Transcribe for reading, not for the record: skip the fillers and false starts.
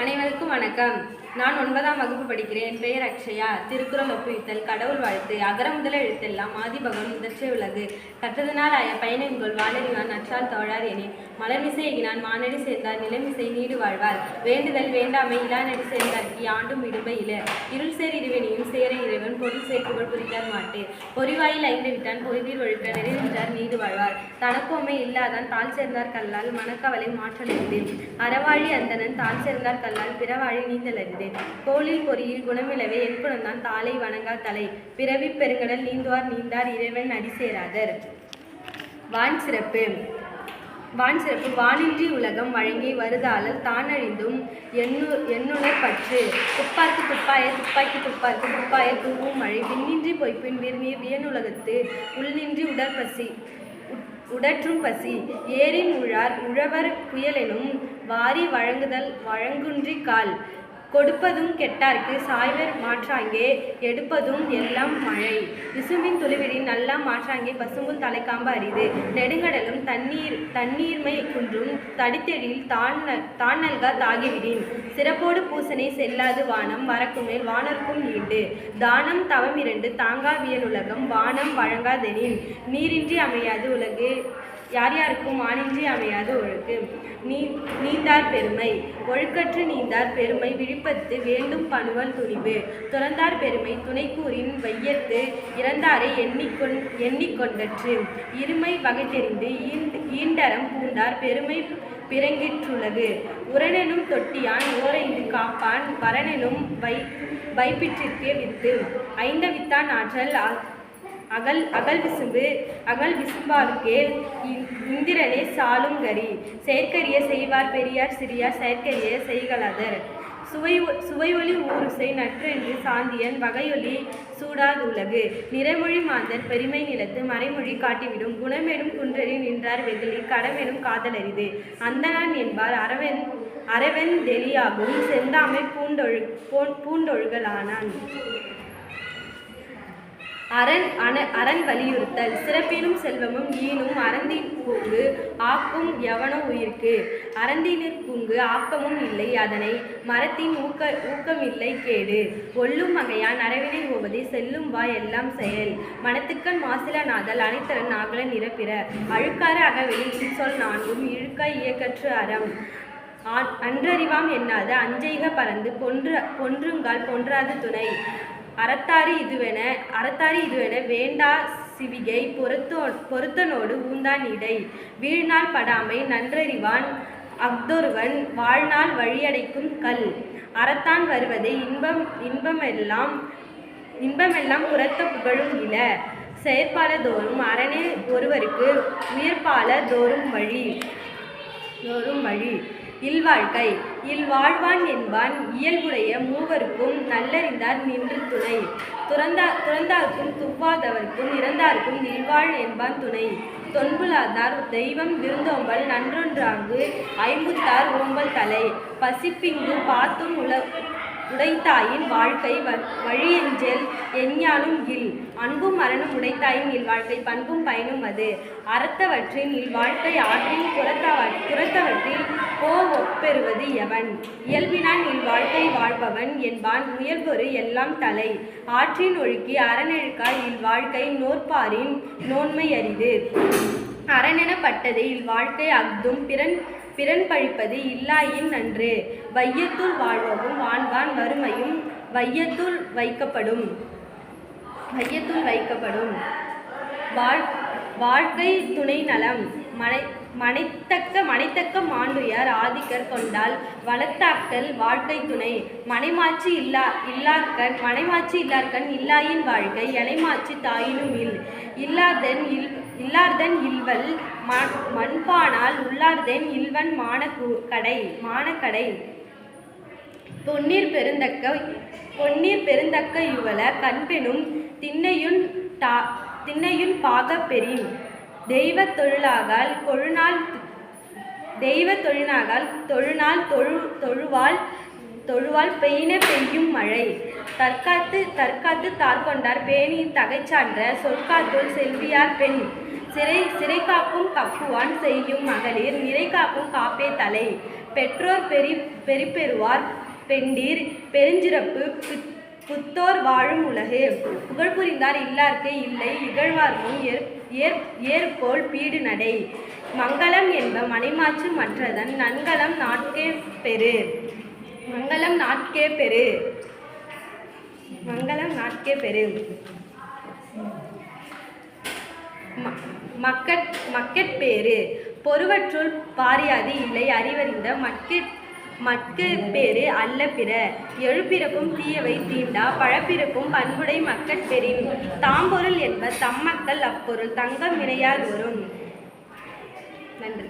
அனைவருக்கும் வணக்கம். நான் 9ஆம் வகுப்பு படிக்கிறேன். என் பெயர் அக்ஷயா. திருக்குறள் ஒப்புவித்தல், கடவுள் வாழ்த்து, அகர முதல எழுத்தெல்லாம் ஆதிபகவன் முதற்றே உள்ளது. கற்றதனால் பயனென்கொள் வாளறிவான் நற்றால் தோழார் எனே. மலர்மிசை எகினான் மானடி சேர்ந்தார் நிலமிசை நீடு வாழ்வார். வேண்டுதல் வேண்டாமை இலானடி சேர்ந்தார்க்கு ஆண்டும் விடும்பை இல. இருள் சேர் இருவனையும் சேர இறைவன் பொருள் சேர் புகழ் புரிந்தார் மாட்டே. பொறிவாயில் ஐந்து விட்டான் பொய்தீர் ஒழுக்க நிறைந்தார் நீடு வாழ்வார். தனக்கோமை இல்லாதான் தாழ் சேர்ந்தார் கல்லால் மனக்கவலை மாற்றலறிது. அறவாழி அந்தணன் தாழ் சேர்ந்தார் கல்லால் பிறவாழி நீந்தலறிது. கோளில் பொறியில் குணமிலவே என் குணம்தான் தாளை வணங்கா தலை. பிறவி பெருங்கடல் நீந்துவார் நீந்தார் இறைவன் அடி சேராதர். வான் சிறப்பு வானின்றி உலகம் வழங்கி வருதாளல் தானழிந்தும் எண்ணுணர் பற்று. துப்பார்க்கு துப்பாய துப்பாக்கி துப்பார்க்கு துப்பாய தூவும் மழை. விண்ணின்றி பொய்ப்பின் விரும்பிய வியனுலகத்து உள்நின்றி உடற்பசி உடற்றும் பசி. ஏரின் உழார் உழவர் புயலெனும் வாரி வழங்குன்றி கால். கொடுப்பதும் கெட்டார்க்கு சாய்வர் மாற்றாங்கே எடுப்பதும் எல்லாம் மழை. விசும்பின் துளிவிடின் நல்லாம் மாற்றாங்கே பசும்புல் தலைக்காம்பு அரிது. நெடுங்கடலும் தண்ணீர்மை குன்றும் தடித்தெழில் தான் நல்கா தாகிவிடின். சிறப்போடு பூசனை செல்லாது வானம் வரக்குமேல் வானர்க்கும் ஈண்டு. தானம் தவம் இரண்டு தாங்கா வியனுலகம் வானம் வழங்காதெனின். நீரின்றி அமையாது உலகு யார் யாருக்கும் வானின்றி அமையாது ஒழுக்கு. நீந்தார் பெருமை ஒழுக்கற்று நீந்தார் பெருமை விழிப்பத்து வேண்டும் பணுவல் துணிவு. துறந்தார் பெருமை துணைக்கூறின் வையத்து இறந்தாரை எண்ணிக்கொண்டற்று. இருமை வகை தெரிந்து ஈண்டரம் பூண்டார் பெருமை பிறங்கிற்றுள்ளது. உரனெனும் தொட்டியான் ஓரைந்து காப்பான் வரனெனும் வைப்பிற்றிற்கே வித்து. ஐந்த வித்தான் ஆற்றல் அகல் விசும்பாருக்கே இந்திரனே சாலும் கரி. செயற்கரிய செய்வார் பெரியார் சிறியார் செயற்கரிய செய்கலதர். சுவையொலி ஊருசை நற்றென்று சாந்தியன் வகையொலி சூடாதுலகு. நிறைமொழி மாந்தர் பெருமை நிலத்து மறைமொழி காட்டிவிடும். குணமெனும் குன்றறி நின்றார் வெகுளி கடமெனும் காதலரிது. அந்தணன் என்பார் அரவென் தெளியாகும் செந்தாமை பூண்டொழுகலானான். அரண் வலியுறுத்தல். சிறப்பினும் செல்வமும் ஈனும் அறந்தின் பூங்கு ஆக்கும் எவனோ உயிர்க்கு. அறந்தினிற் பூங்கு ஆக்கமும் இல்லை அதனை மரத்தின் ஊக்கமில்லை கேடு. ஒல்லும் வகையான் அறவினை ஓவதை செல்லும் வா எல்லாம் செயல். மனத்துக்கண் மாசில நாதல் அனைத்தரன் ஆகல நிரப்பிற. அழுக்கார அகவெளி இன்சொல் நான்கும் இழுக்க இயக்கற்று அறம். அன்றறிவாம் எண்ணாது அஞ்செய்க பறந்து பொன்றுங்கால் பொன்றாது துணை. அறத்தாரி இதுவென வேண்டா சிவிகை பொருத்தனோடு ஊந்தான் இடை. வீழ்நாள் படாமை நன்றறிவான் அஃதொருவன் வாழ்நாள் வழியடைக்கும் கல். அறத்தான் வருவதை இன்பமெல்லாம் புறத்த புகழும் இல. செயற்பால தோறும் அரணே ஒருவருக்கு உயர்பால தோறும் வழி. இல்வாழ்க்கை இல்வாழ்வான் என்பான் இயல்புடைய மூவருக்கும் நல்லறிந்தார் நின்று துணை. துறந்தார்க்கும் துவாதவர்க்கும் இறந்தார்க்கும் இல்வாழ் என்பான் துணை. தொன்புலாதார் தெய்வம் விருந்தோம்பல் நன்றொன்றாங்கு ஐம்புத்தார் ஓம்பல் தலை. பசிப்பிங்கு பாத்தும் உடைத்தாயின் வாழ்க்கை வழியெஞ்சல் எஞ்ஞானும் இல். அன்பும் மரணம் உடைத்தாயின் இல்வாழ்க்கை பண்பும் பயனும் அது. அறத்தவற்றின் இல்வாழ்க்கை ஆற்றின் புறத்தவற்றில் ஒப்பெறுவது எவன். இயல்பினான் இல்வாழ்க்கை வாழ்பவன் என்பான் முயல்பொரு எல்லாம் தலை. ஆற்றின் ஒழுக்கி அறநெழுக்காய் இல்வாழ்க்கை நோற்பாரின் நோன்மை அரிது. அரணெனப்பட்டது இல்வாழ்க்கை அஃதும் பிறன் பழிப்பது இல்லாயின் நன்று. வையத்துள் வாழ்வவும் வான்கான் வறுமையும் வையத்துள் வைக்கப்படும். வாழ்க்கை துணை நலம். மனைத்தக்க மாண்டுயர் ஆதிக்கர் கொண்டால் வளர்த்தாக்கல் வாழ்க்கை துணை. மனைமாட்சி இல்லார்கண் இல்லாயின் வாழ்க்கை எனைமாட்சி தாயினும் இல். இல்லார்தன் இல்வல் மண்பானால் உள்ளார்தென் இல்வன் மானக்கடை. பொன்னீர் பெருந்தக்க யுவல கண்பெனும் திண்ணையுன் பாகப் பெறின். தெய்வத் தொழுநாள் தொழுவால் பெயின பெய்யும் மழை. தற்காத்து தார்கொண்டார் பேணி தகைச்சான்ற சொற்காத்துள் செல்வியார் பெண். சிறை காக்கும் கப்புவான் செய்யும் மகளிர் நிறை காக்கும் காப்பே தலை. பெற்றோர் பெரிபெறுவார் பெண்டீர் பெருஞ்சிறப்பு புத்தோர் வாழும் உலகு. புகழ் புரிந்தார் இல்லார்க்கு இல்லை இகழ்வார் முன் ஏற்போல் பீடு நடை. மங்களம் என்ப மணிமாற்று மற்றதன் நன்கலம் நாட்கே பெறு. மங்களம் நாட்கே பெறு. மங்களம் நாட்கே பெறு. மக்கட்பேறு பொருவற்றுள் பாரியாது இல்லை அறிவறிந்த மக்கட்பேறு அல்ல பிற. எழுபிறப்பும் தீயவை தீண்டா பழப்பிறப்பும் பண்புடை மக்கட்பெறின். தாம்பொருள் என்ப தம்மக்கள் அப்பொருள் தங்கம் வினையால் வரும். நன்றி.